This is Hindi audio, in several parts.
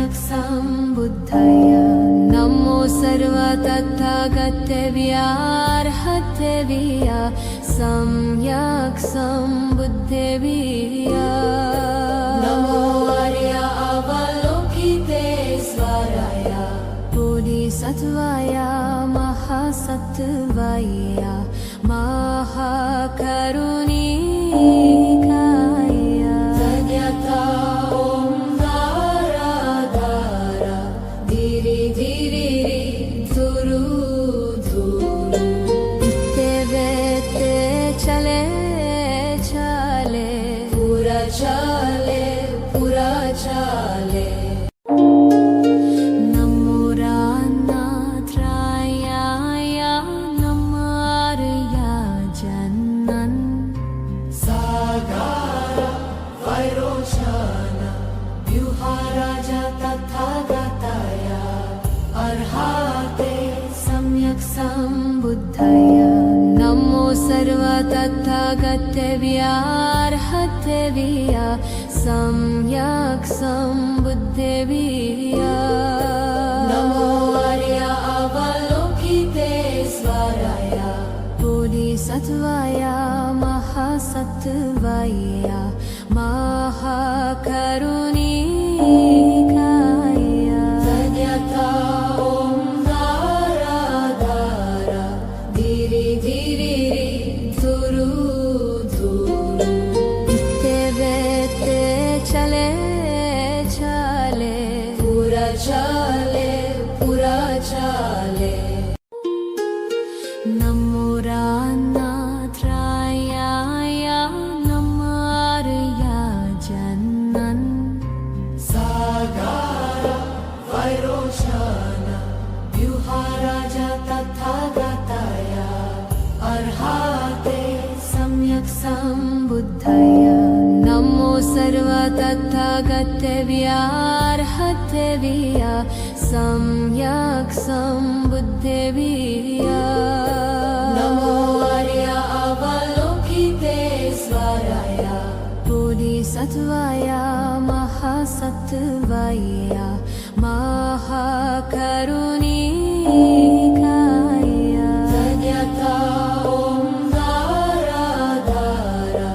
सम्यक् सम्बुद्धाय नमो सर्वतथागतेभ्यार्हतेभ्यः सम्यक् सम्बुद्धेभ्यः नमो आर्य अवलोकितेश्वराय बोधिसत्त्वाय महासत्त्वाय महाकरुणिकाय धन्यता ॐ धारा धारा धीरे धीरे धुरु धुरु इत्ते वेत्ते चले चले पूरा चले पूरा चले नमो रान्नाथ्रायाय नमो आर्य जन्नन् सागार वैरोचन व्यूहाराज तथागताय अर्हते सम्यक् सम्बुद्धाय नमो सर्वतथागतेभ्यार्हतेभ्यः सम्यक् सम्बुद्धेभ्यः नमो आर्य अवलोकितेश्वराय बोधिसत्त्वाय महासत्त्वाय महाकरुणिकाय धन्यता ॐ धारा धारा धीरे धीरे धुरु धुरु इत्ते वेत्ते चले चले पूरा चले पूरा चले नमो रान्नाथ्रायाय नमो आर्य जन्नन् सागार वैरोचन व्यूहाराज तथागताय अर्हते सम्यक् सम्बुद्धाय नमो सर्वतथागतेभ्यार्हतेभ्यः सम्यक् सम्बुद्धेभ्यः नमो आर्य अवलोकितेश्वराय बोधिसत्त्वाय महासत्त्वाय महाकरुणिकाय धन्यता ॐ धारा धारा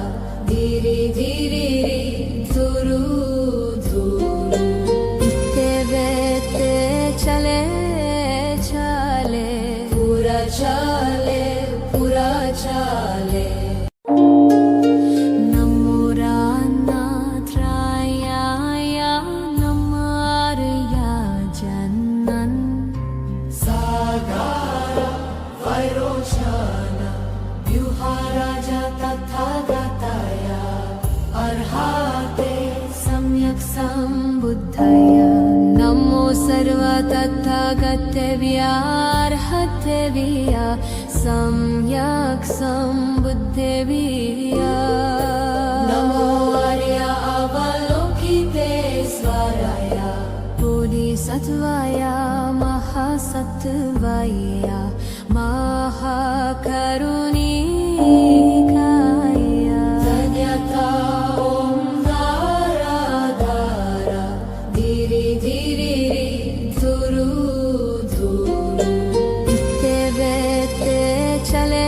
धीरे धीरे धुरु धुरु इत्ते वेत्ते चले चले पूरा चले पूरा चले नमो रान्नाथ्रायाय नमो आर्य जन्नन् सागार वैरोचन व्यूहाराज तथागताय अर्हते सम्यक् सम्बुद्धाय नमो सर्वतथागतेभ्यार्हतेभ्यः सम्यक् सम्बुद्धेभ्यः नमो आर्य अवलोकितेश्वराय बोधिसत्त्वाय महासत्त्वाय महाकरुणिकाय धन्यता ॐ धारा धारा धीरे धीरे धुरु धुरु इत्ते वेत्ते चले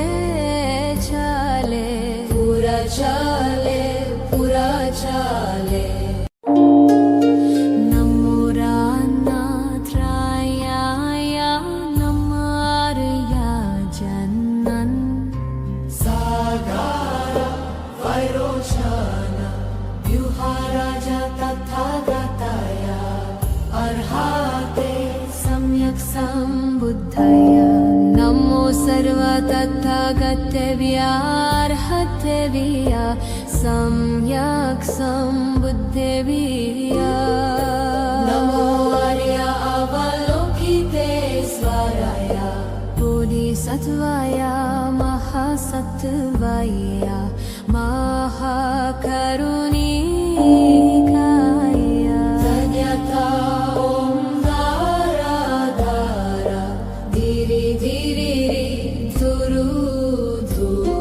चले पूरा चले पूरा चले नमो रान्नाथ्रायाय नमो आर्य जन्नन् सागार वैरोचन व्यूहाराज तथागताय अर्हते सम्यक् सम्बुद्धाय नमो सर्वतथागतेभ्यार्हतेभ्यः सम्यक् सम्बुद्धेभ्यः नमो आर्य अवलोकितेश्वराय बोधिसत्त्वाय महासत्त्वाय महाकरुणिकाय धन्यता ॐ धारा धारा धीरे धीरे धुरु धुरु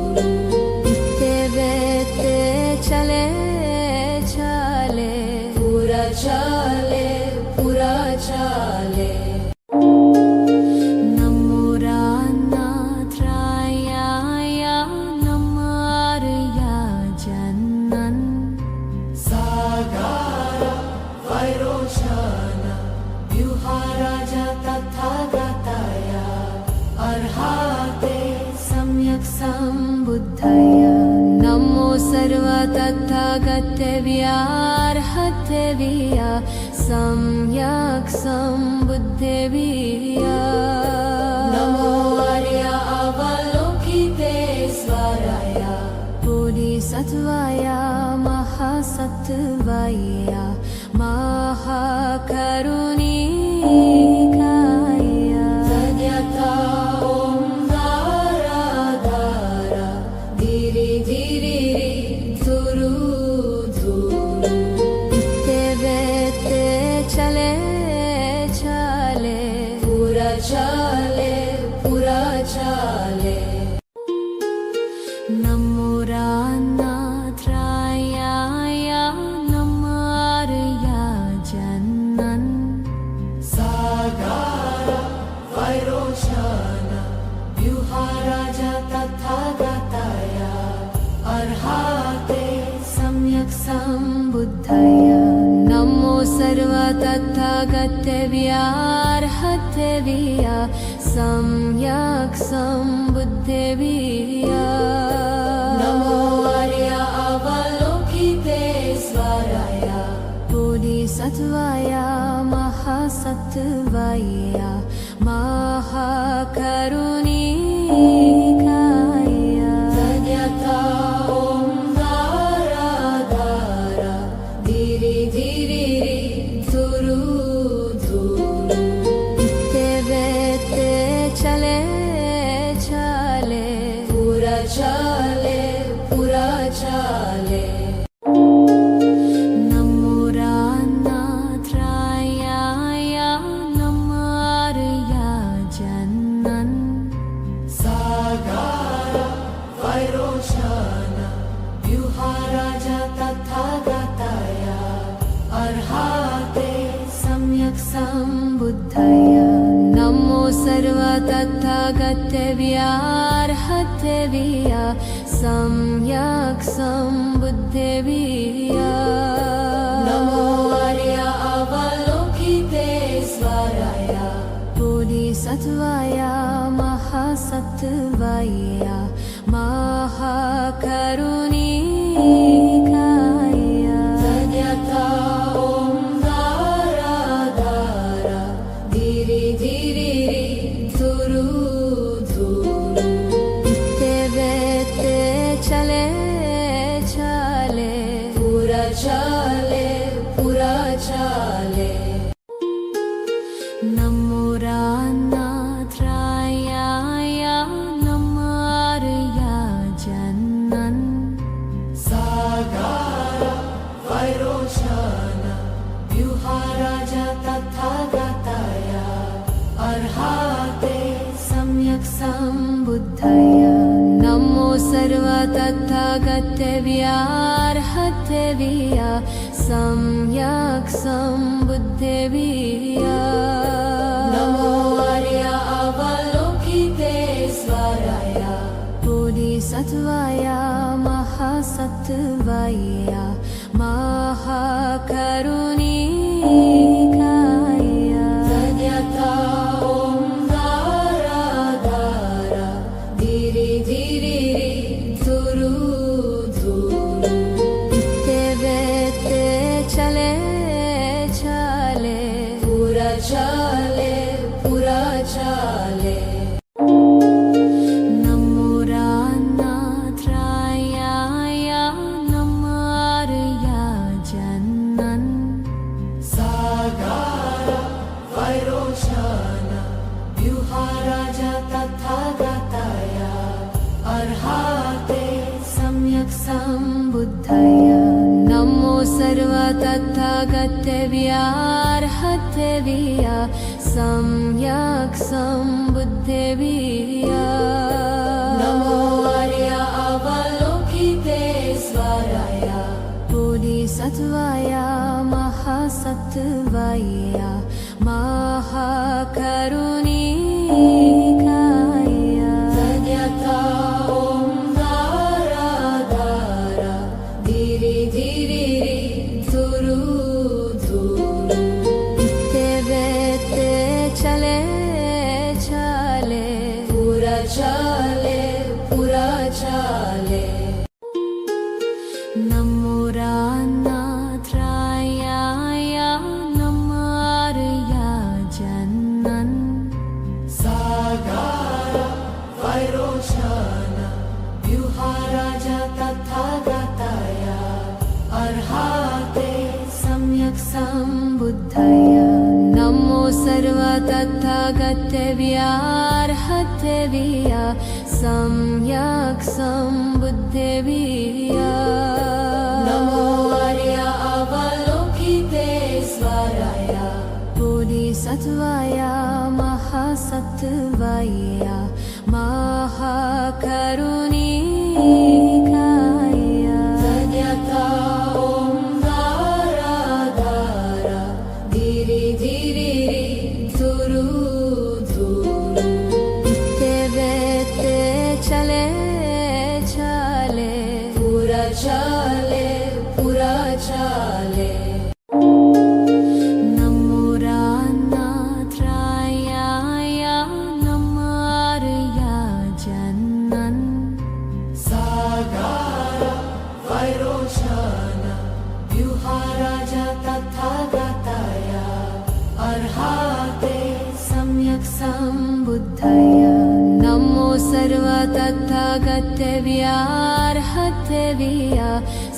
इत्ते वेत्ते चले चले पूरा चले पुरा चाले नमो रानाथ्राय नमो आर्या जन्नन् सागारा वैरोचन व्यूहाराज तथागताय अर्हाते सम्यक् सम्बुद्धय नमो सर्व तथागतव्यार्हतव्य सम्यक् सम्बुद्धव्य नमो आर्य अवलोकितेश्वराय बोधिसत्त्वाय महासत्त्वाय महाकरुणिकाय धन्यता ॐ धारा धारा धीरे धीरे धुरु धुरु इत्ते बेते चले चले पूरा चाले नमो रानाथ्राय नमो आर्या जन्नन् सागारा वैरोचन व्यूहाराज तथागताय अर्हाते सम्यक् सम्बुद्धय नमो सर्व तथागतव्यार्हतव्य सम्यक् सम्बुद्धव्य नमो आर्य अवलोकितेश्वराय बोधिसत्त्वाय महासत्त्वाय महाकरुणिकाय धन्यता ॐ धारा धारा धीरे धीरे धुरु धुरु इत्ते बेते चले चले पूरा चाले नमो रानाथ्राय नमो आर्या जन्नन् सागारा वैरोचन व्यूहाराज तथागताय अर्हाते सम्यक् सम्बुद्धय नमो सर्व तथागतव्यार्हतव्य सम्यक् सम्बुद्धव्य नमो आर्य अवलोकितेश्वराय बोधिसत्त्वाय महासत्त्वाय महाकरुणिकाय धन्यता ॐ धारा धारा धीरे धीरे धुरु धुरु इत्ते बेते चले चले पूरा चाले नमो रानाथ्राय नमो आर्या जन्नन् सागारा वैरोचन व्यूहाराज तथागताय अर्हाते सम्यक् सम्बुद्धय नमो सर्व तथागतव्यार्हतव्य सम्यक् सम्बुद्धव्य नमो आर्य अवलोकितेश्वराय बोधिसत्त्वाय महासत्त्वाय महाकरुणिकाय धन्यता ॐ धारा धारा धीरे धीरे धुरु धुरु इत्ते बेते चले चले पूरा चाले नमो रानाथ्राय नमो आर्या जन्नन् सागारा वैरोचन व्यूहाराज तथागताय अर्हाते सम्यक् सम्बुद्धय नमो सर्व तथागतव्यार्हतव्य सम्यक् सम्बुद्धव्य नमो आर्य अवलोकितेश्वराय बोधिसत्त्वाय महासत्त्वाय सत्वया महाकरुणिकाय धन्यता ॐ धारा धारा धीरे धीरे धुरु धुरु इत्ते वेत्ते चले चले पूरा चले पूरा चले नमो रानाथ्रायाय नमार्या जन्नन् सागार वैरोचन व्यूहाराज तथागताय अर्हाते सम्यक् सम्बुद्धय नमो सर्व तथागतव्यार्हतव्या सम्यक् सम्बुद्धव्या नमो आर्य अवलोकितेश्वराय बोधिसत्त्वाय महासत्त्वाय महाकरुणिकाय धन्यता ॐ धारा धारा धीरे धीरे धुरु धुरु इत्ते वेत्ते चले चले पूरा चले पूरा चले नमो रानाथ्रायाय नमार्या जन्नन् सागार वैरोचन व्यूहाराज तथागताय अर्हाते सम्यक् सम्बुद्धय नमो सर्व तथागतव्यार्हतव्या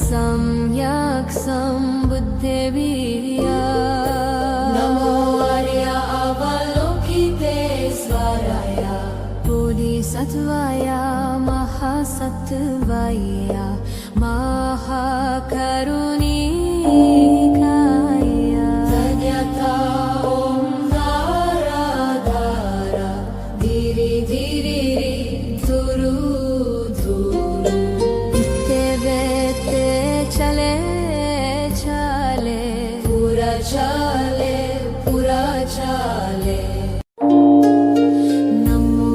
सम्यक् सम्बुद्धव्या नमो आर्य अवलोकितेश्वराय बोधिसत्त्वाय महासत्त्वाय महाकरुणिकाय धन्यता ॐ धारा धारा धीरे धीरे धुरु धुरु इत्ते वेत्ते चले चले पूरा चले पूरा चले नमो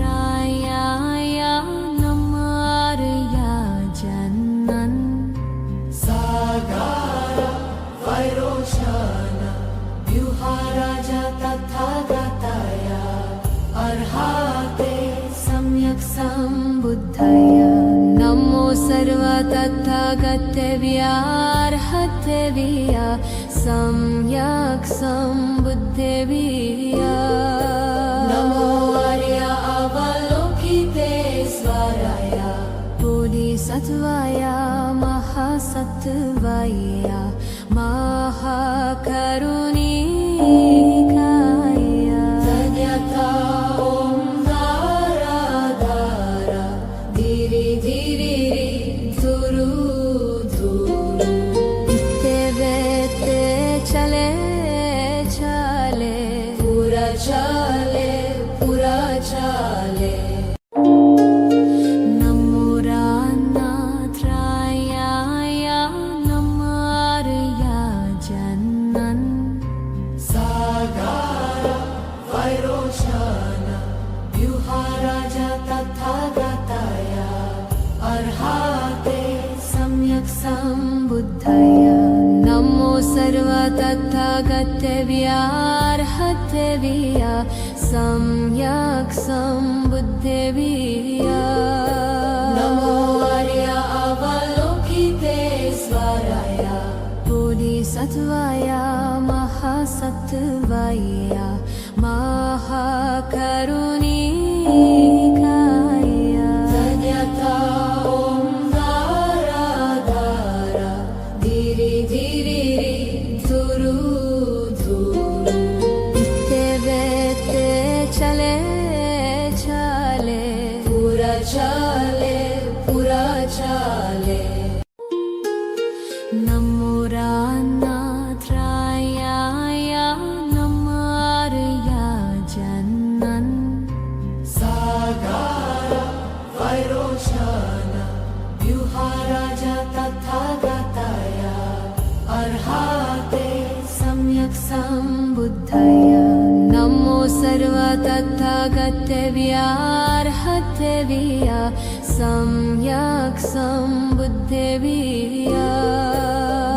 रानाथ्रायाय नमार्या जन्नन् सागार वैरोचन व्यूहाराज तथागताय अर्हाते सम्यक् सम्बुद्धय नमो सर्व तथागतव्यार्हतव्या सम्यक् सम्बुद्धव्या नमो आर्य अवलोकितेश्वराय बोधिसत्त्वाय महासत्त्वाय महाकरुणिकाय धन्यता ॐ धारा धारा धीरे धीरे धुरु धुरु इत्ते वेत्ते चले चले पूरा चले पूरा चले नमो रानाथ्रायाय नमार्या जन्नन् सागार वैरोचन व्यूहाराज तथागताय अर्हाते सम्यक् सम्बुद्धय नमो सर्व तथागतव्यार्हतव्या सम्यक् सम्बुद्धव्या नमो आर्य अवलोकितेश्वराय बोधिसत्त्वाय महासत्त्वाय महाकरुणिकाय धन्यता ॐ धारा धारा धीरे धीरे धुरु धुरु इत्ते वेत्ते चले चले पूरा चले पूरा चले नमो रानाथ्रायाय नमार्या जन्नन् सागार बुद्धय नमो सर्वतथागतव्यार्हतव्या सम्यक् सम्बुद्धव्या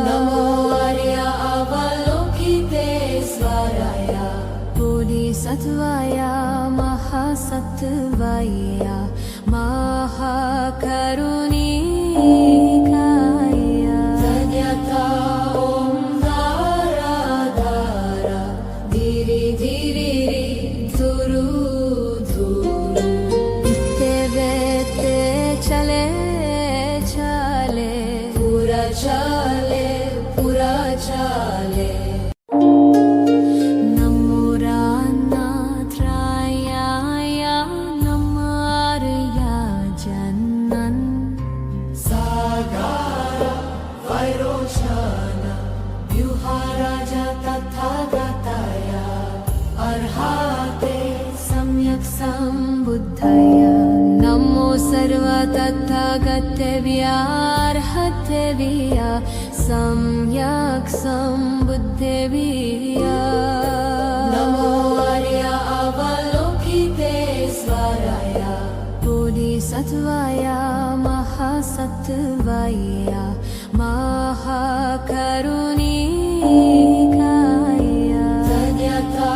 नमो आर्य अवलोकितेश्वराय बोधिसत्त्वाय महासत्त्वाय महाकरुणिकाय तद्यथा ॐ धारा धारा धीरे धीरे धुरु धुरु इत्ते चले चले पूरा चले पूरा चले सम्बुद्धय नमो सर्वतथागतव्यार्हतव्या सम्यक् सम्बुद्धव्या नमो आर्य अवलोकितेश्वराय बोधिसत्त्वाय महासत्त्वाय महाकरुणिकाय तद्यथा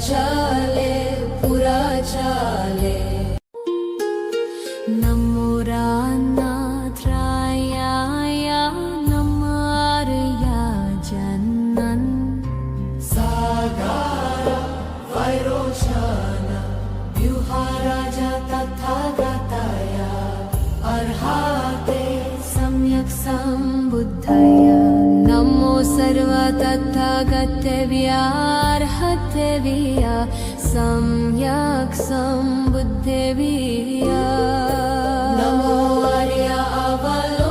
चले पूरा चले नमो रान्नाथाय नमो आर्यजनन् सागर वैरोचन व्यूहराज तथागताय अर्हते सम्यक् सम्बुद्धय नमो सर्वतथागतव्यार्हतव्या सम्यक् सम्बुद्धव्या नमो आर्य अवलोकितेश्वराय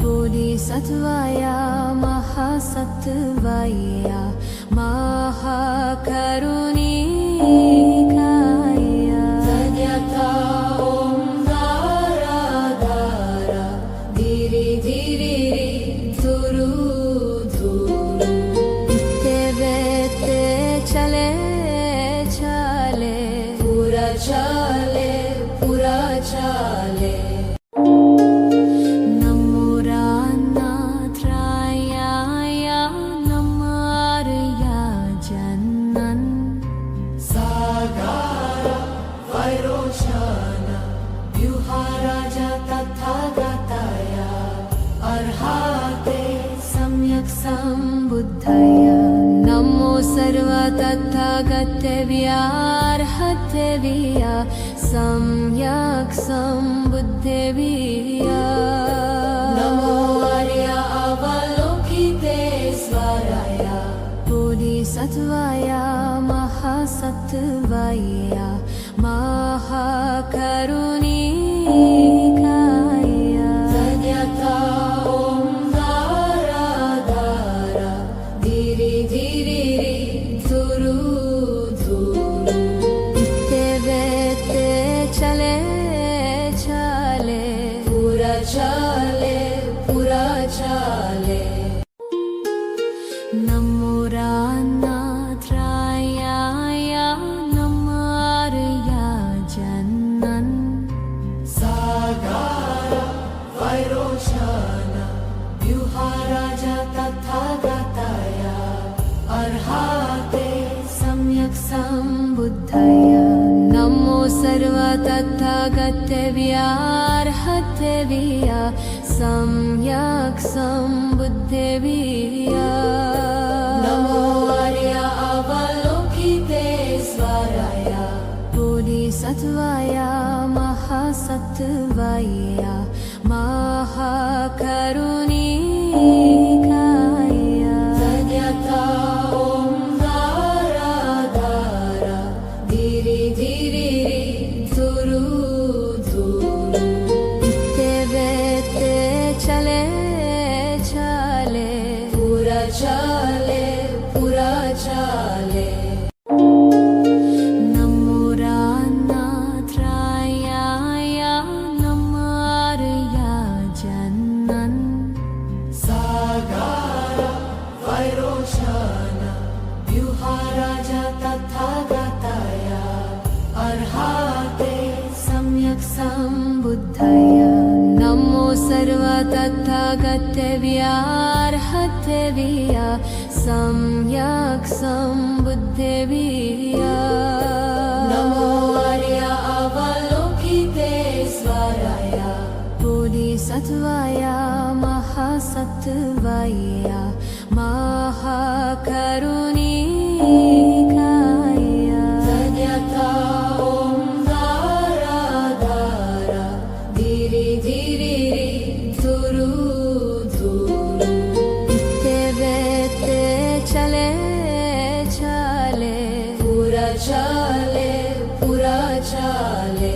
बोधिसत्त्वाय महासत्त्वाय महाकरुणिकाय तद्यथा ॐ धारा धारा धीरे धीरे धुरु धुरु इत्ते चले चले पूरा चले पूरा चले नमो रान्नाथाय नमो आर्यजनन् सागर वैरोचन व्यूहराज तथागताय अर्हते सम्यक् सम्बुद्धय नमो सर्वतथागतव्यार्हतव्या सम्यक् सम्बुद्धव्या नमो आर्य अवलोकितेश्वराय बोधिसत्त्वाय महासत्त्वाय महाकरुणिकाय तद्यथा ॐ धारा धारा धीरे धीरे धुरु धुरु इत्ते चले चले पूरा चले पूरा चले नमो रान्नाथाय नमो आर्यजनन् सागर वैरोचन व्यूहराज तथागताय अर्हते सम्यक् सम्बुद्धय नमो सर्वतथागतव्यार्हतव्या सम्यक् सम्बुद्धव्या नमो आर्य अवलोकितेश्वराय बोधिसत्त्वाय महासत्त्वाय महाकरुणिकाय तद्यथा ॐ धारा धारा धीरे धीरे धुरु धुरु इत्ते चले चले सम्बुद्धाय नमो सर्वतथागतव्यार्हतव्या सम्यक् सम्बुद्धव्या नमो आर्य अवलोकितेश्वराय बोधिसत्त्वाय महासत्त्वाय महाकरुणिकाय धन्यता ॐ धारा धारा धीरे धीरे धुरु धुरु इत्ते चले चले पूरा चले पूरा चले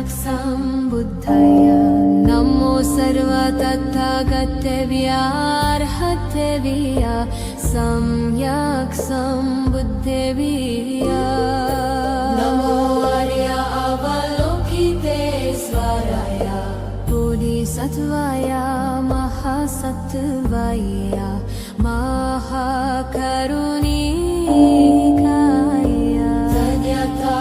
सम्बुद्धाय नमो सर्वतथागतव्यार्हतव्या सम्यक् सम्बुद्धव्या नमो आर्य अवलोकितेश्वराय बोधिसत्त्वाय महासत्त्वाय महाकरुणिकाय धन्यता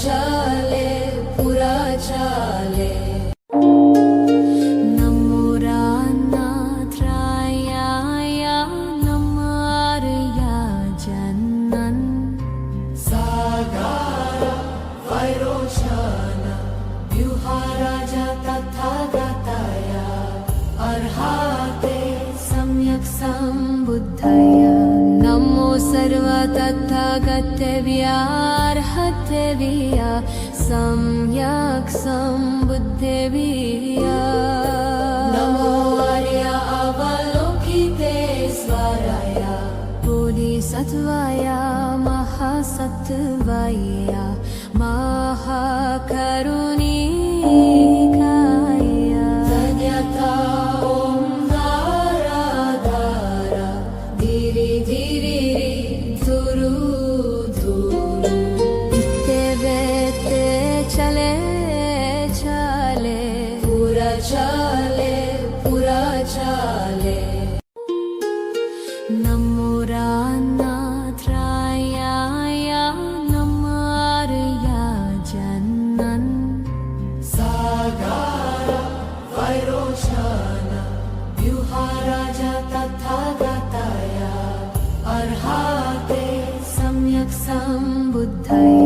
चले पूरा चले नमो रान्नाथ्राय नमार्य जन्नन् सागर वैरोचन व्यूहाराज तथागताय अर्हते सम्यक् सम्बुद्धाय नमो सर्वतथागतव्यार्हतव्या सम्यक् सम्बुद्धव्या नमो आर्य अवलोकितेश्वराय बोधिसत्त्वाय महासत्त्वाय महाकरुणिकाय धन्यता ॐ धारा धारा धीरे धीरे धुरु धुरु इत्ते चले चले पूरा चले पूरा चले नमो रान्नाथ्राय नमार्य जन्नन् सागर वैरोचन व्यूहाराज तथागताय अर्हते सम्यक् सम्बुद्धाय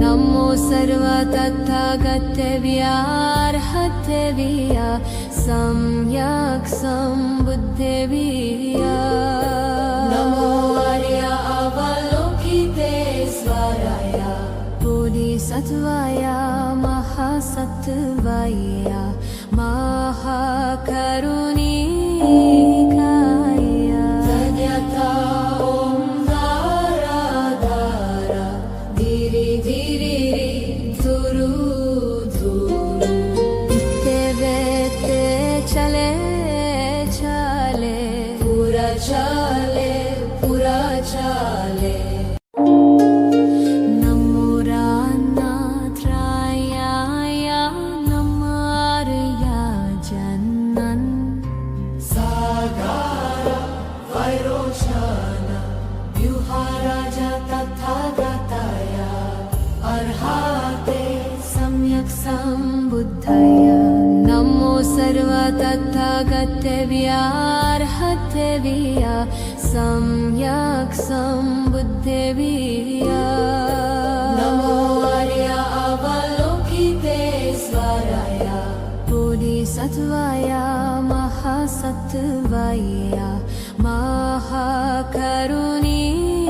नमो सर्वतथागतव्यार्हतव्या सम्यक् सम्बुद्धव्या नमो आर्य अवलोकितेश्वराय बोधिसत्त्वाय महासत्त्वाय महाकरुणिकाय धन्यता ॐ धारा धारा धीरे धीरे धुरु धुरु इत्ते चले चले पूरा चले पूरा चले नमो रान्नाथ्राय नमार्य जन्नन् सागर वैरोचन व्यूहाराज तथागताय अर्हते सम्यक् सम्बुद्धाय नमो सर्वतथागतव्यार्हतव्या सम्यक् सम्बुद्धव्या नमो आर्य अवलोकितेश्वराय बोधिसत्त्वाय महासत्त्वाय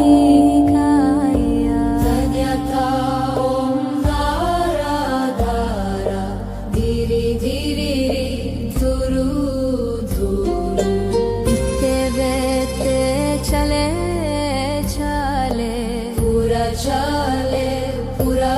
महाकरुणिकाय धन्यता ॐ धारा धारा धीरे धीरे धुरु धुरु इत्ते चले चले पूरा चले पूरा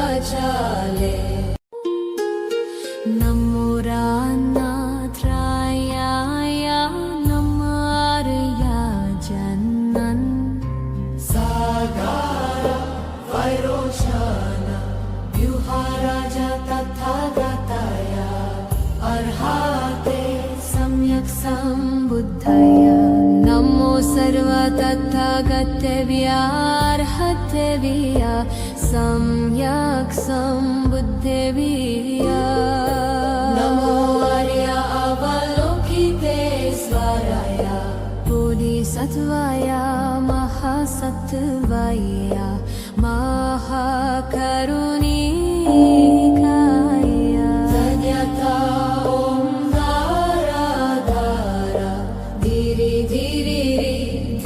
अर्हाते सम्यक् सम्बुद्धय नमो सर्वतथागतव्यार्हतव्या सम्यक् सम्बुद्धव्या नमो आर्य अवलोकितेश्वराय बोधिसत्त्वाय महासत्त्वाय महाकरुणिकाय तद्यथा ॐ धारा धारा धीरे धीरे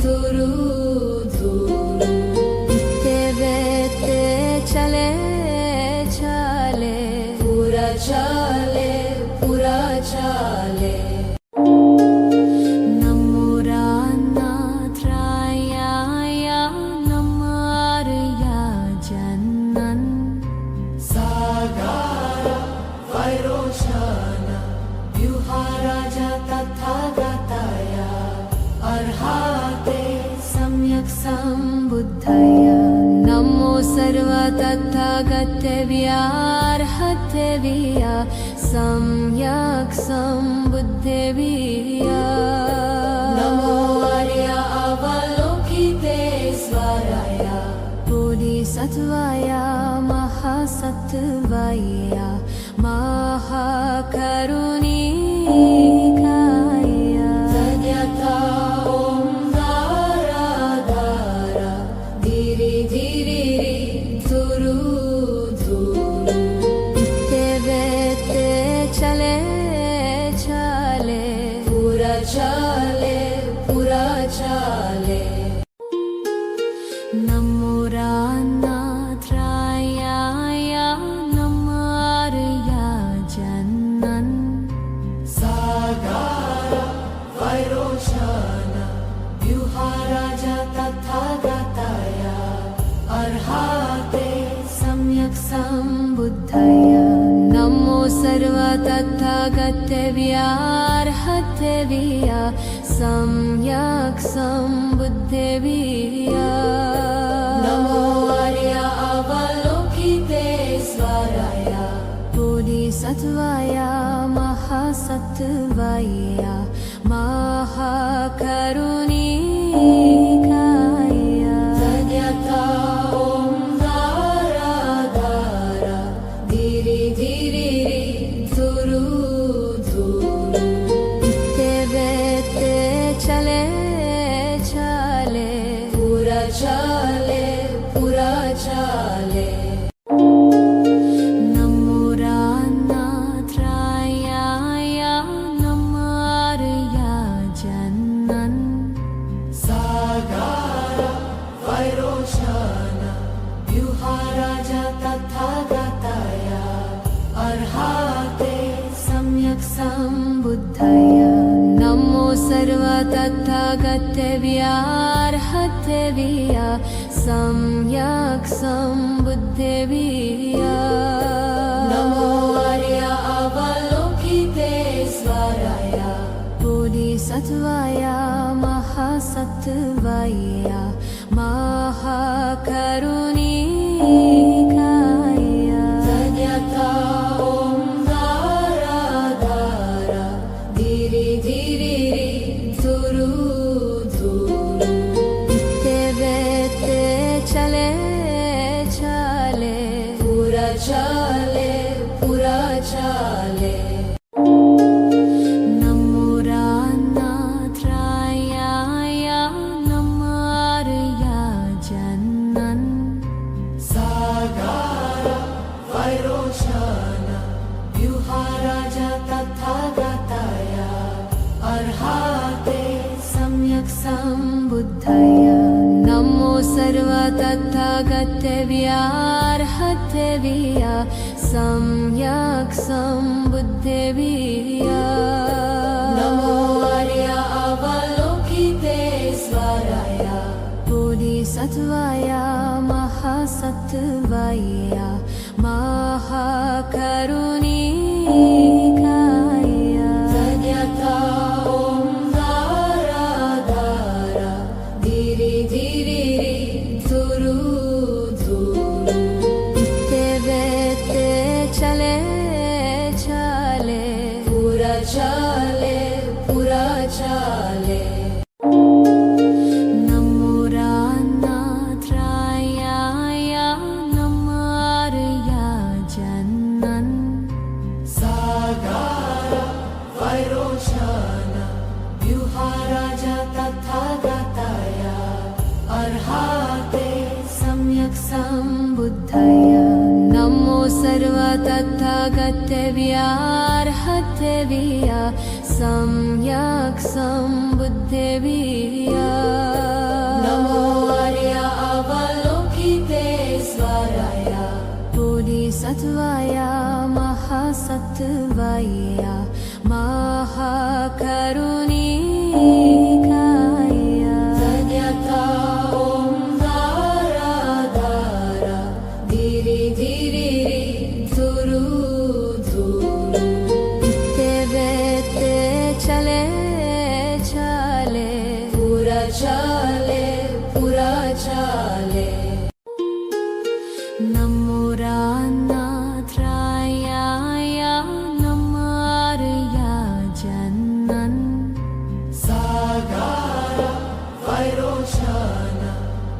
धुरु धुरु इत्ते वेत्ते चले चले पूरा चले पूरा चले नमो रान्नाथ्रायाय नमार्य जन्नन् सागार वैरोचन व्यूहाराज तथागताय अर्हाते सम्यक् सम्बुद्धय नमो सर्वतथागतव्यार्हतव्या सम्यक् सम्बुद्धव्या नमो आर्य अवलोकितेश्वराय बोधिसत्त्वाय महासत्त्वाय महाकरुणिकाय तद्यथा ॐ धारा धारा धीरे धीरे धुरु धुरु इत्ते वेत्ते चले चले पूरा चले पूरा चले नमो रान्नाथ्रायाय नमार्य जन्नन् सागार वैरोचन व्यूहाराज तथागताय अर्हाते सम्यक् सम्बुद्धय नमो सर्वतथागतव्यार्हतव्या सम्यक् सम्बुद्धव्या नमो आर्य अवलोकितेश्वराय बोधिसत्त्वाय महासत्त्वाय महाकरुणिकाय तद्यथा ॐ धारा धारा धीरे धीरे धुरु धुरु इत्ते वेत्ते चले चले पूरा चले पूरा चले नमो रान्नाथ्रायाय नमार्य जन्नन् सागार वैरोचन व्यूहाराज तथागताय अर्हाते सम्यक् सम्बुद्धय नमो सर्वतथागतव्यार्हतव्या सम्यक् सम्बुद्धव्या नमो आर्य अवलोकितेश्वराय बोधिसत्त्वाय महासत्त्वाय महाकरुणिकाय तद्यथा ॐ धारा धारा धीरे धीरे धुरु धुरु इत्ते वेत्ते चले चले पूरा चले पूरा चले नमो रान्नाथ्रायाय नमार्य जन्नन् सागार वैरोचन व्यूहाराज तथागताय अर्हाते सम्यक् सम्बुद्धय नमो सर्वतथागतव्यार्हतव्या सम्यक् सम्बुद्धव्या नमो आर्य अवलोकितेश्वराय बोधिसत्त्वाय महासत्त्वाय महाकरुणिकाय तद्यथा ॐ धारा धारा धीरे धीरे धुरु धुरु इत्ते वेत्ते चले चले पूरा पुरा चाले पुरा चाले नमो रानात्रायाय नमार्या जन्नन् सागार वैरोचन व्यूहाराज तथागताय अर्हाते सम्यक् सम्बुद्धय नमो सर्व तथागतव्यार्हतव्य सम्यक् सम्बुद्धव्य नमो आर्य अवलोकितेश्वराय बोधिसत्त्वाय महासत्त्वाय महाकरुणिकाय धन्यता ॐ धारा धारा धीरे धीरे धुरु धुरु इत्ते चले चले पूरा चाले पूरा चाले नमो रानात्रायाय नमार्या जन्नन् सागार वैरोचन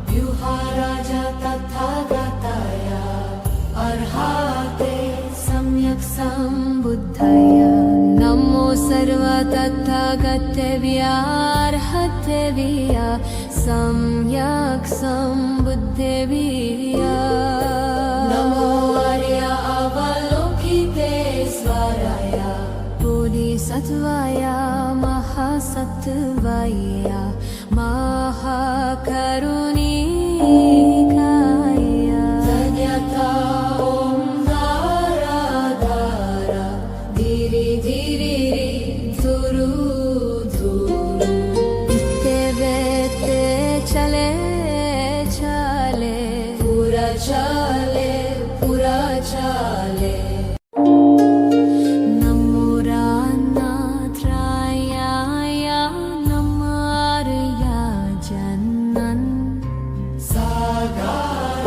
व्यूहाराज तथागताय अर्हाते सम्यक् सम्बुद्धय नमो सर्व तथागतव्यार्हतव्य सम्यक् सम्बुद्धव्य नमो आर्य अवलोकितेश्वराय बोधिसत्त्वाय महासत्त्वाय महाकरुणिकाय धन्यता ॐ धारा धारा धीरे धीरे धुरु धुरु इत्ते चले चले पूरा चाले पूरा चाले नमो रानात्रायाय नमार्या जन्नन् सागार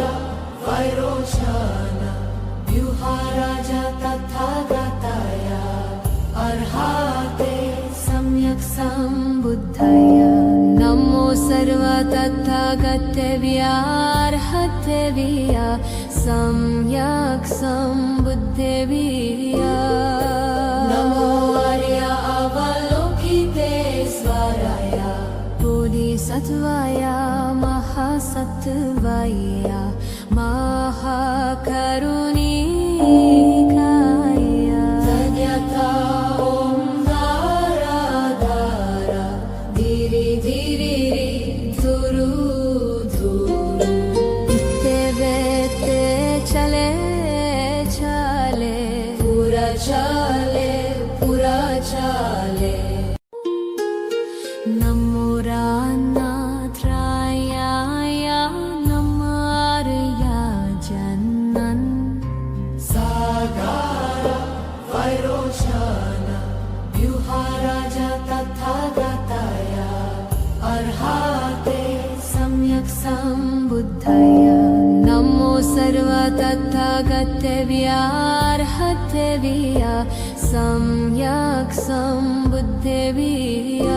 वैरोचन व्यूहाराज तथागताय अर्हाते सम्यक् सम्बुद्धय नमो सर्व तथागतव्यार्हतव्य सम्यक् सम्बुद्धव्य नमो आर्य अवलोकितेश्वराय बोधिसत्त्वाय महासत्त्वाय महाकरुणिकाय धन्यता ॐ धारा धारा धीरे धीरे धुरु धुरु इत्ते चले चले पूरा चाले पूरा चाले नमो रानात्रायाय नमार्या जन्नन् सागार वैरोचन व्यूहाराज तथागताय अर्हाते सम्यक् सम्बुद्धय नमो सर्व तथागतव्यार्हतव्य सम्यक् सम्बुद्धव्य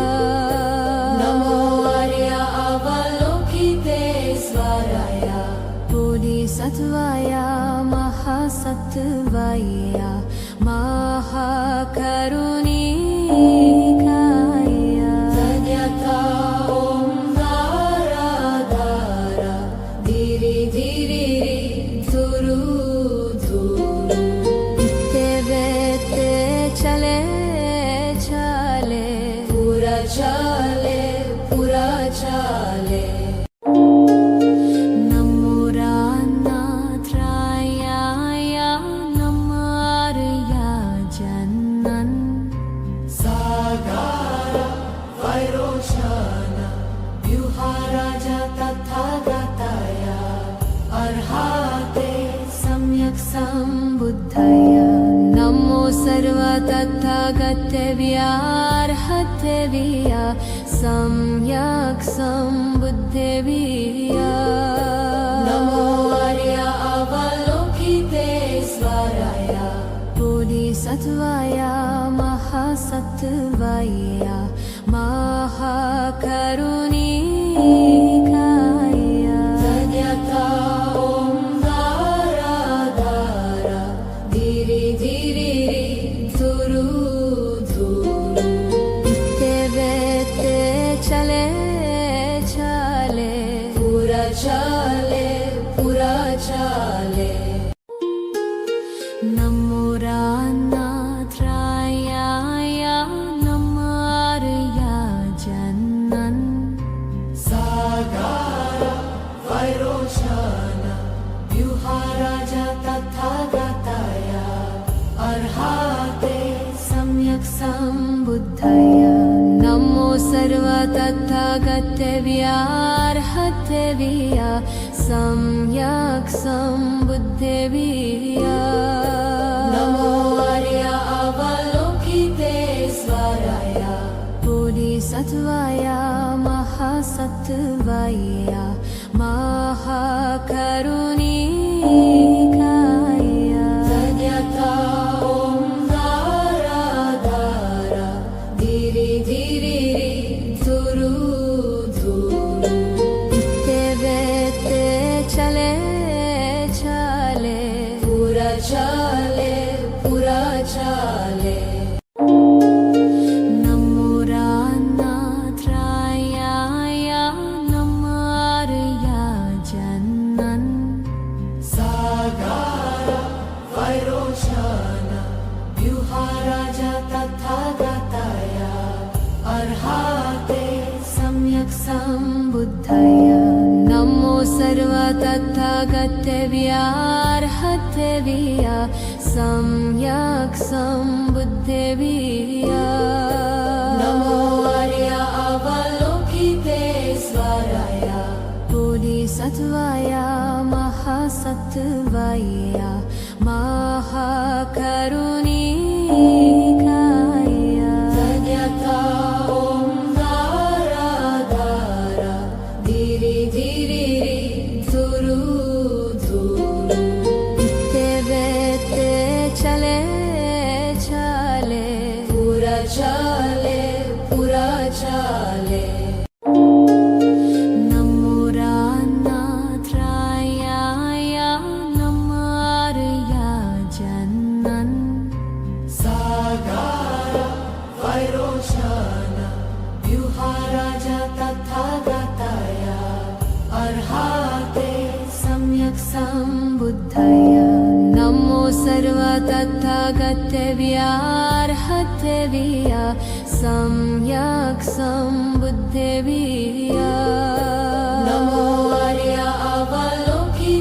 नमो आर्य अवलोकितेश्वराय बोधिसत्त्वाय महासत्त्वाय महाकरुणिकाय धन्यता ॐ धारा धारा धीरे धीरे धुरु धुरु इत्ते चले चले पूरा चाले पूरा चाले नमो रानात्रायाय नमार्या जन्नन् सागार वैरोचन व्यूहाराज तथागताय अर्हाते सम्यक् सम्बुद्धय नमो सर्व तथागतव्यार्हतव्य सम्यक् सम्बुद्धव्य नमो आर्य अवलोकितेश्वराय बोधिसत्त्वाय महासत्त्वाय महासत्वय महाकरुणिकाय धन्यता ॐ दारा दारा धीरे धीरे धुरु धुरु तेवेते चले चले पूरा चले पूरा चले नमो रानाथ्राय नमार्या जन्नन् सागार वैरोचन व्यूहाराज तथागताय अर्हाते सम्यक् सम्बुद्धय नमो सर्व तथागतव्यार्हते विया सम्यक् सम्बुद्धेव्या नमो आर्य अवलोकितेश्वराय बोधिसत्त्वाय महासत्त्वाय महाकरुणिकाय धन्यता ॐ दारा दारा धीरे धीरे धुरु धुरु तेवेते चले चले पूरा चले पूरा चले नमो रानाथ्राय नमार्या जन्नन् सागार वैरोचन व्यूहाराज तथागताय अर्हाते सम्यक् सम्बुद्धय नमो सर्व तथागतव्यार्हते विया सम्यक् सम्बुद्धेव्या नमो आर्य अवलोकितेश्वराय बोधिसत्त्वाय महासत्त्वाय महाकरुणिकाय धन्यता ॐ दारा दारा धीरे धीरे धुरु धुरु तेवेते चले चले पूरा चले पूरा चले नमो रानाथ्राय नमार्या जन्नन् सागार वैरोचन व्यूहाराज तथागताय अर्हाते सम्यक् सम्बुद्धय नमो सर्व तथागतव्यार्हते विया सम्यक् सम्बुद्धेव्या नमो आर्य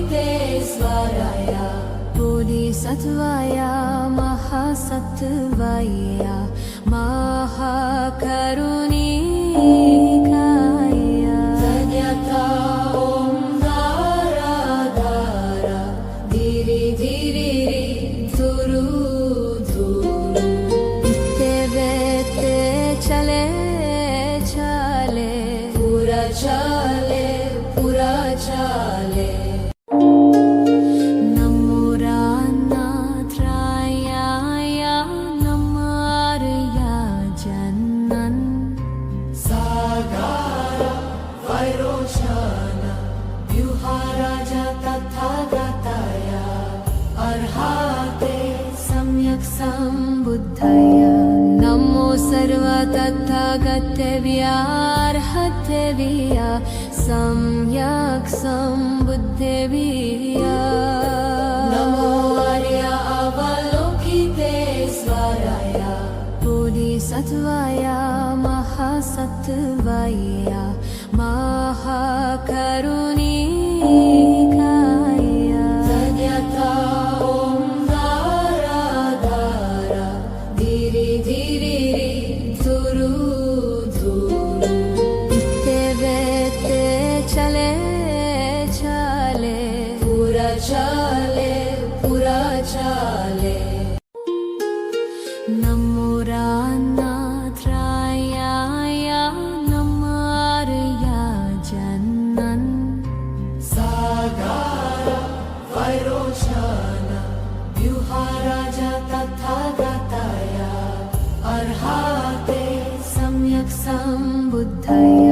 अवलोकितेश्वराय बोधिसत्त्वाय महासत्त्वाय महाकरुणिकाय धन्यता ॐ दारा दारा धीरे धीरे धुरु धुरु तेवेते चले चले पूरा चले पूरा चले नमो रानाथ्राय नमार्या जन्नन् सागार वैरोचन व्यूहाराज तथागताय अर्हाते सम्यक् सम्बुद्धय नमो सर्व तथागतव्यार्हते विया सम्यक् सम्बुद्धेव्या नमो आर्य अवलोकितेश्वराय बोधिसत्त्वाय महासत्त्वाय महाकरुणिकाय धन्यता ॐ दारा दारा धीरे धीरे धुरु धुरु तेवेते चले चले पूरा चले पूरा चले नमो रानाथ्राय नमार्या जन्नन् सागार सम्यक् सम्बुद्धय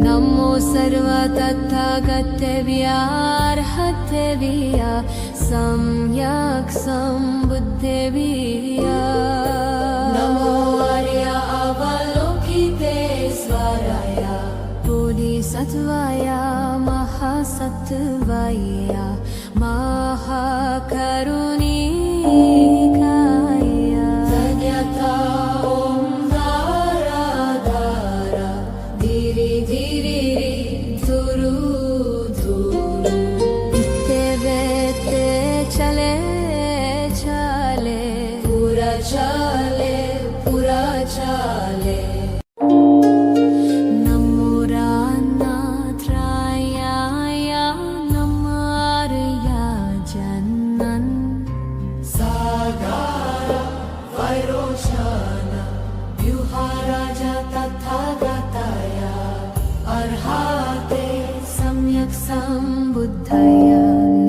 नमो सर्वतथागतव्यार्हतव्या सम्यक् सम्बुद्धव्या नमो आर्य अवलोकितेश्वराय बोधिसत्त्वाय महासत्त्वाय महाकरुणिकाय धन्यता ॐ धारा धारा धीरे धीरे धुरु धुरु तेवेते चले चले पूरा चले पूरा चले सम्बुद्धय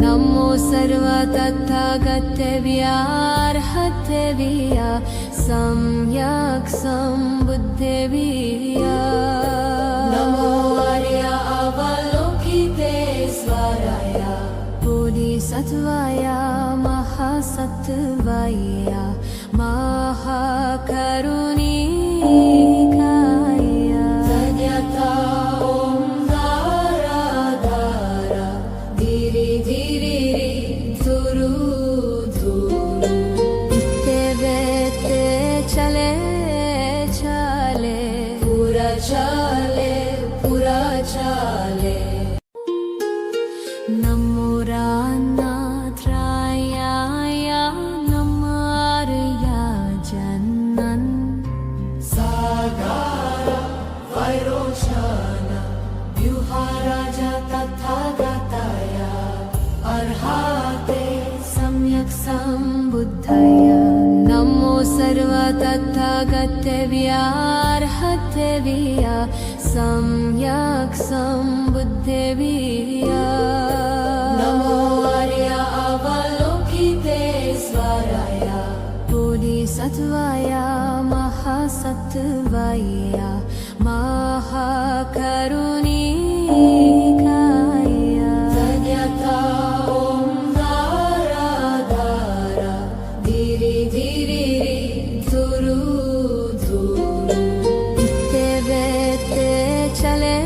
नमो सर्वतथागतव्यार्हतव्या सम्यक् सम्बुद्धव्या नमो आर्य अवलोकितेश्वराय बोधिसत्त्वाय महासत्त्वाय महाकरुणिकाय धन्यता चले पूरा चले नमो रान्नाथ्राय नमार्य जन्नन् सागार वैरोचन व्यूहाराज तथागताय अर्हाते सम्यक् सम्बुद्धय नमो सर्वतथागतव्यार्हतव्या सम्यक् सम्बुद्धव्या नमो आर्य अवलोकितेश्वराय बोधिसत्त्वाय महासत्त्वाय महाकरुणिकाय धन्यता ॐ धारा धारा धीरे धीरे धुरु धुरु तेवेते चले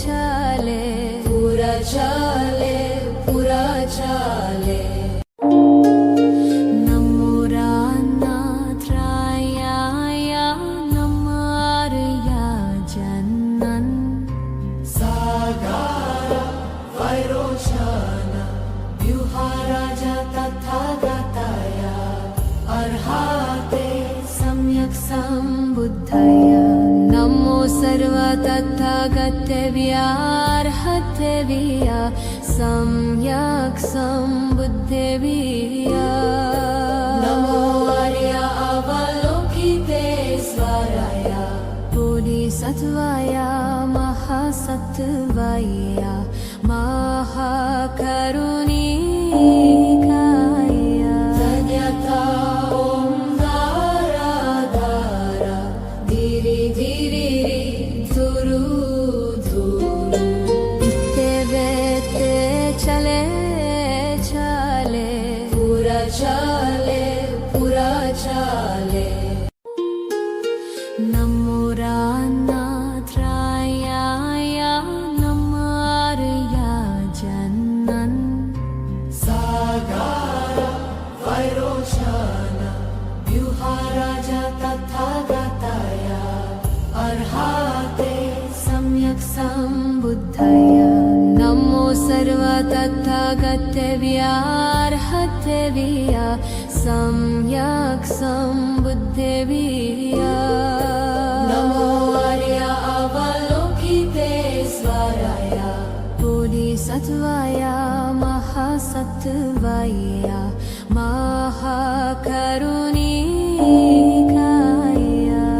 चले पूरा चले पूरा चले नमो रान्नाथ्राय नमार्य जन्नन् सागार वैरोचन व्यूहाराज तथागताय अर्हाते सम्यक् सम्बुद्धय नमो सर्वतथागतव्यार्हतव्या सम्यक् सम्बुद्धव्या नमो आर्य अवलोकितेश्वराय बोधिसत्त्वाय महासत्त्वाय महाकरुणिकाय धन्यता ॐ धारा धारा धीरे धीरे धुरु धुरु तेवेते चले चले पूरा चले पूरा चले नमो रान्नाथ्राय नमार्य जन्नन् सागार वैरोचन व्यूहाराज तथागताय अर्हाते सम्यक् सम्बुद्धय नमो सर्वतथागतव्यार्हतव्या सम्यक् सम्बुद्धव्या नमो आर्य अवलोकितेश्वराय बोधिसत्त्वाय महासत्त्वाय महाकरुणिकाय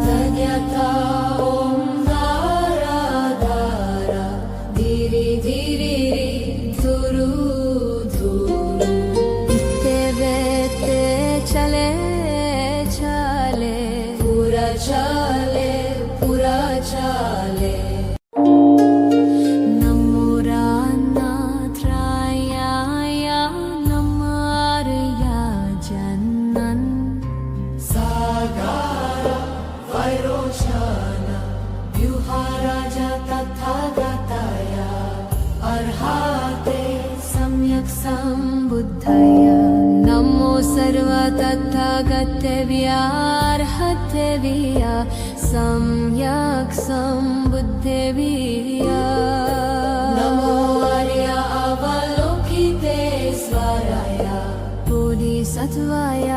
धन्यता ॐ धारा धारा धीरे धीरे धुरु धुरु तेवेते चले चले पूरा चले पूरा वैरोचन व्यूहाराज तथागताय अर्हाते सम्यक् सम्बुद्धय नमो सर्व तथागतव्यार्हतव्या सम्यक् सम्बुद्धव्या नमो आर्य अवलोकितेश्वराय बोधिसत्त्वाय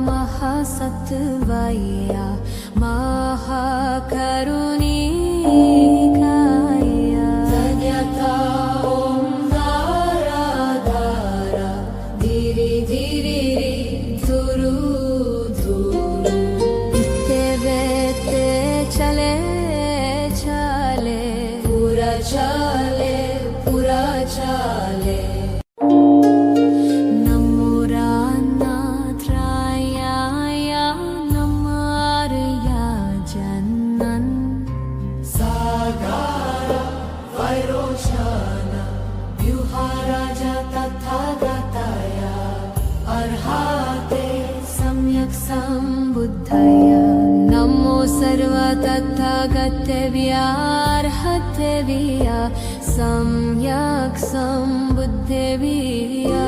महासत्त्वाय महाकरुणिकाय तद्यथा ॐ धारा धारा धीरे धीरे धुरु धुरु इत्तेवेत्ते चले चले पूरा चले पूरा चले वैरोचन व्यूहाराज तथागताय अर्हाते सम्यक् सम्बुद्धय नमो सर्व तथागतव्यार्हतव्या सम्यक् सम्बुद्धव्या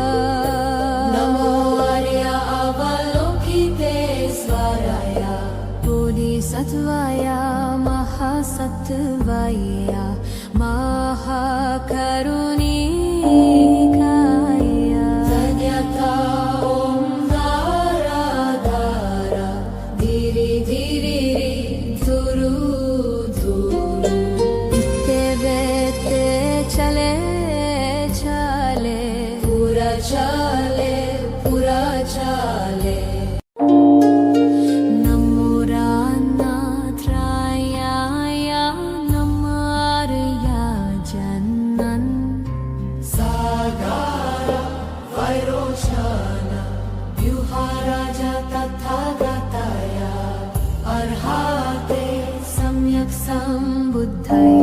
नमो आर्य अवलोकितेश्वराय बोधिसत्त्वाय महासत्त्वाय महाकरुणिकाय तद्यथा ॐ धारा धारा धीरे धीरे धुरु धुरु इत्तेवेत्ते चले चले पूरा चले पूरा चले वैरोचन व्यूहाराज तथागताय अर्हाते सम्यक् सम्बुद्धय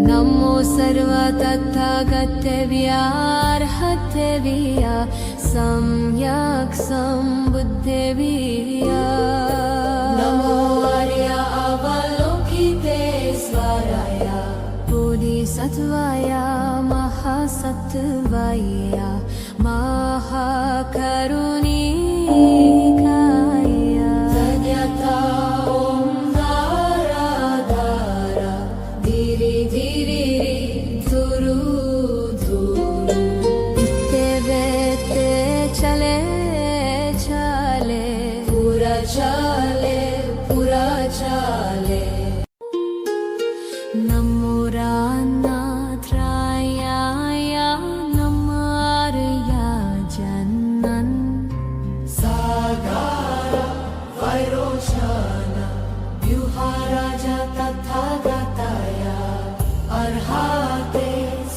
नमो सर्व तथागतव्यार्हतव्या सम्यक् सम्बुद्धव्या नमो आर्य अवलोकितेश्वराय बोधिसत्त्वाय महासत्त्वाय महाकरुणिकाय तद्यथा ॐ धारा धारा धीरे धीरे धुरु धुरु इत्तेवेत्ते चले चले पूरा चले पूरा चले नमो रान्नाथाय वैरोचन व्यूहाराज तथागताय अर्हाते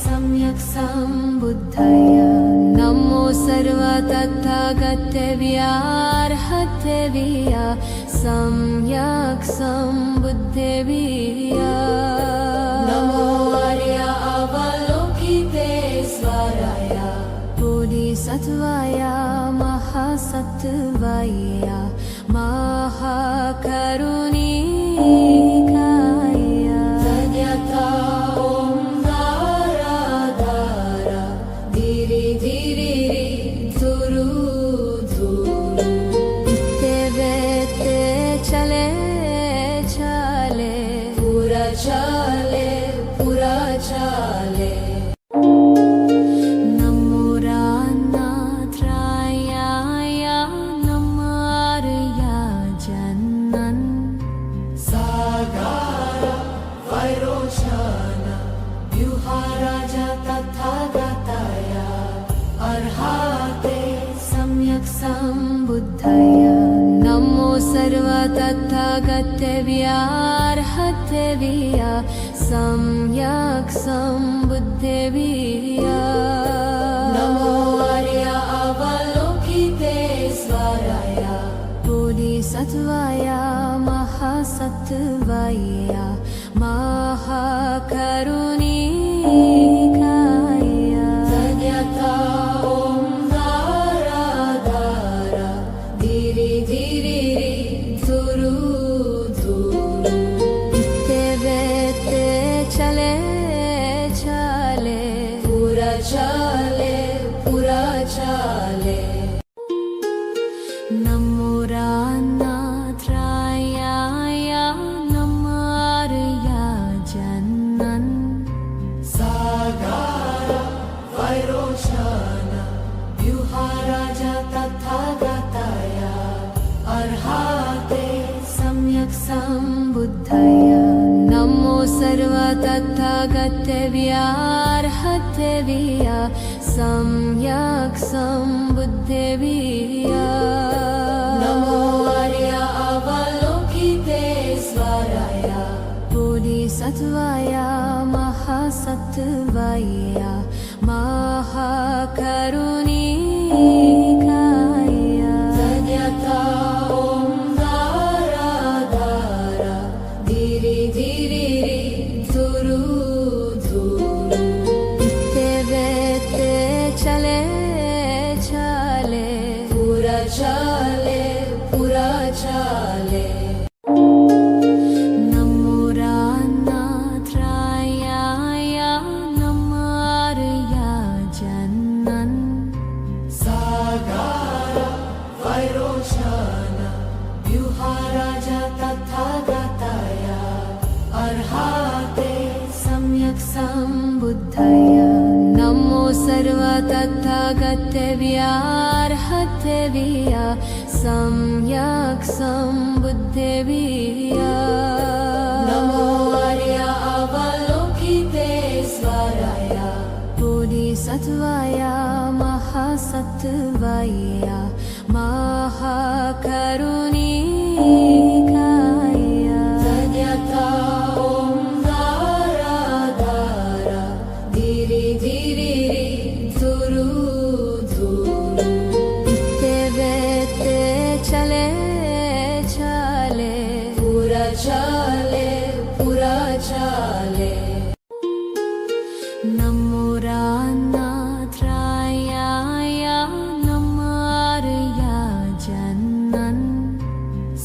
सम्यक् सम्बुद्धय नमो सर्व तथागतव्यार्हतव्या सम्यक् सम्बुद्धव्या नमो आर्य अवलोकितेश्वराय बोधिसत्त्वाय महासत्त्वाय महाकरुणिकाय तद्यथा ॐ धारा धारा धीरे धीरे धुरु धुरु इत्तेवेत्ते चले चले पूरा चले पूरा चले वैरोचन व्यूहाराज तथागताय अर्हाते सम्यक् सम्बुद्धय नमो सर्व तथागतव्यार्हतव्या सम्यक् सम्बुद्धव्या नमो आर्य अवलोकितेश्वराय बोधिसत्त्वाय महासत्त्वाय महाकरुणिकाय तद्यथा ॐ धारा धारा धीरे धीरे धुरु धुरु सम्बुद्धय नमो सर्वतथागतव्यार्हतव्या सम्यक् सम्बुद्धव्या नमो आर्य अवलोकितेश्वराय बोधिसत्त्वाय महासत्त्वाय महाकरुणिकाय तद्यथा ॐ धारा धारा धीरे धीरे धुरु धुरु इत्ते चले चले पूरा चले पूरा चले नमो रानाथ्रायाय नमार्य जन्नन् सागार वैरोचन व्यूहाराज तथागताय अर्हाते सम्यक् सम्बुद्धय नमो सर्वतथागतव्यार्हतव्या सम्यक् सम्बुद्धव्या नमो आर्य अवलोकितेश्वराय बोधिसत्त्वाय महासत्त्वाय महाकरुणिकाय तद्यथा ॐ धारा धारा धीरे धीरे धुरु धुरु इत्ते चले चले पूरा चले पूरा चले नमो रानाथ्रायाय नमार्य जन्नन्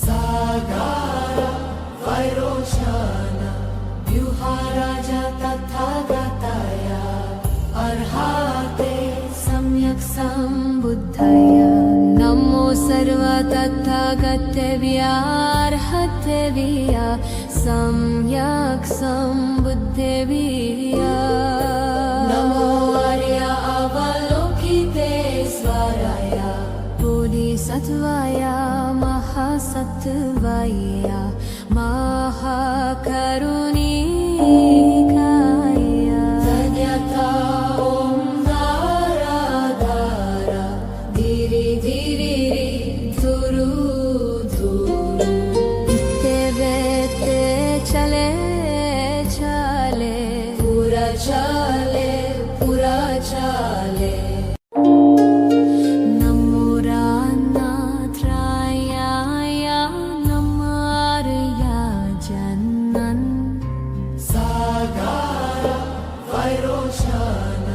सागार वैरोचन व्यूहाराज तथागताय अर्हाते सम्यक् सम्बुद्धय नमो सर्वतथागतव्यार्हतव्या सम्यक् सम्बुद्धव्या नमो आर्य अवलोकितेश्वराय बोधिसत्त्वाय महासत्त्वाय महाकरुणिकाय तद्यथा ॐ धारा धारा धीरे धीरे धुरु धुरु इत्ते चले चले पूरा चले पूरा चले नमो रानाथ्रायाय नमार्य जन्नन् सागार वैरोचन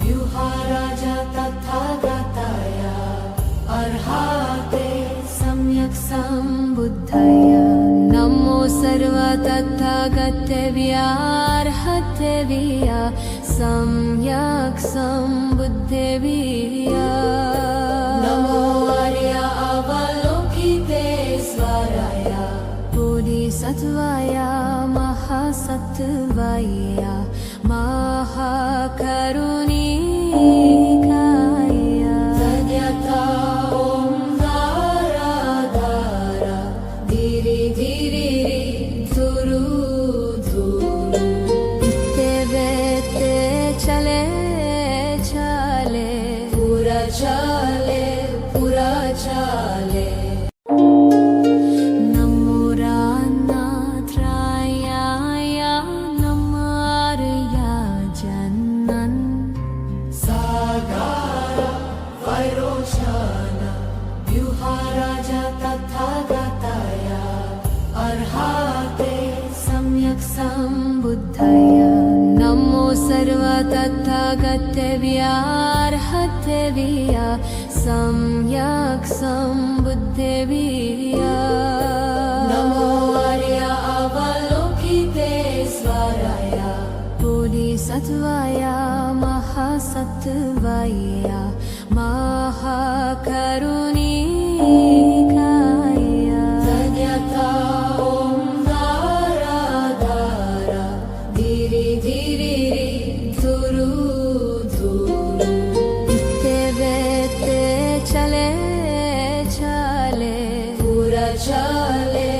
व्यूहाराज तथागताय अर्हाते सम्यक् सम्बुद्धय नमो सर्वतथागतव्यार्हतव्या सम्यक् सम्बुद्धव्या नमो आर्य अवलोकितेश्वराय बोधिसत्त्वाय महासत्त्वाय महाकरुणिकाय तद्यथा ॐ धारा धारा धीरे धीरे धुरु धुरु इत्ते चले चले पूरा चले पूरा चले नमो रानाथ्रायाय नमार्य जन्नन् सागार वैरोचन व्यूहाराज तथागताय अर्हाते सम्यक् सम्बुद्धय नमो सर्वतथागतव्यार्हतव्या सम्यक् सम्बुद्धव्या नमो आर्य अवलोकितेश्वराय बोधिसत्त्वाय महासत्त्वाय महाकरुणिकाय तद्यथा ॐ धारा धारा धीरे धीरे धुरु धुरु इत्ते चले चले पूरा चले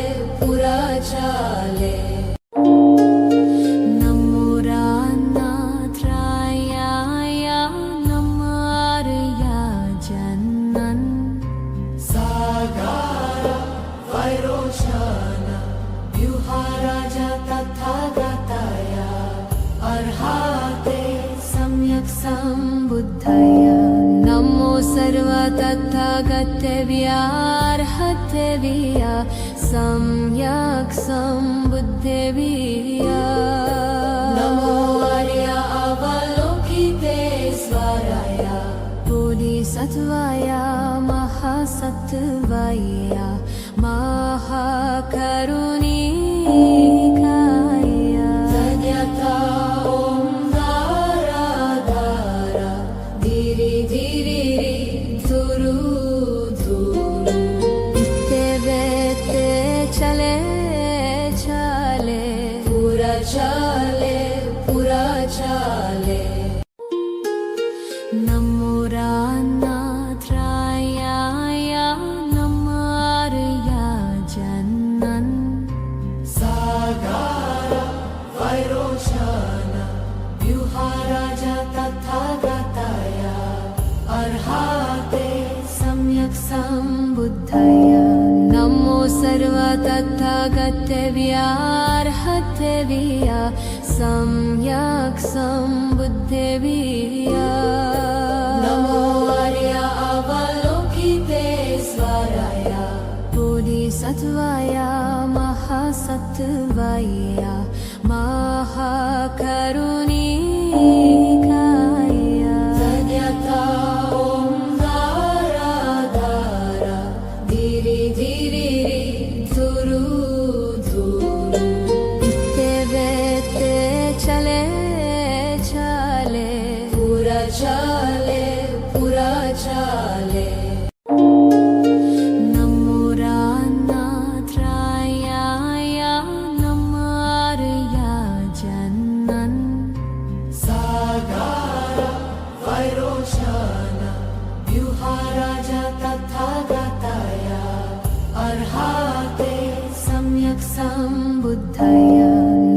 पूरा चले पुराचाले नमो रानात्रायाय नमो आर्यजनन् सागारा वैरोचन व्यूहाराज तथागताय अर्हाते सम्यक् सम्बुद्धय नमो सर्व तथागतव्यार्हतव्य सम्यक् सम्बुद्धव्य नमो आर्य अवलोकितेश्वराय बोधिसत्त्वाय महासत्त्वाय महाकरुणिकाय धन्यता ॐ धारा धारा धीरे धीरे धुरु धुरु इत्ते बेते चले चले पूरा चाले नमो रानात्रायाय नमो आर्यजनन् सागारा वैरोचन व्यूहाराज तथागताय अर्हाते सम्यक् सम्बुद्धय नमो सर्व तथागतव्यार्हतव्य सम्यक् सम्बुद्धव्य नमो आर्य अवलोकितेश्वराय बोधिसत्त्वाय महासत्त्वाय महाकरुणिकाय धन्यता ॐ धारा धारा धीरे धीरे धुरु धुरु इत्ते बेते चले चले पूरा चाले नमो रानात्रायाय नमो आर्यजनन् सागारा वैरोचन व्यूहाराज तथागताय अर्हाते सम्यक् सम्बुद्धय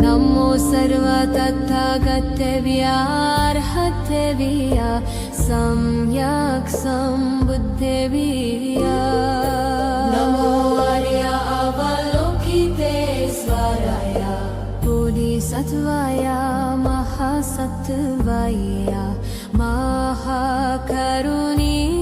नमो सर्व तथागतव्यार्हतव्य सम्यक् सम्बुद्धव्य नमो आर्य अवलोकितेश्वराय बोधिसत्त्वाय महासत्त्वाय महाकरुणिकाय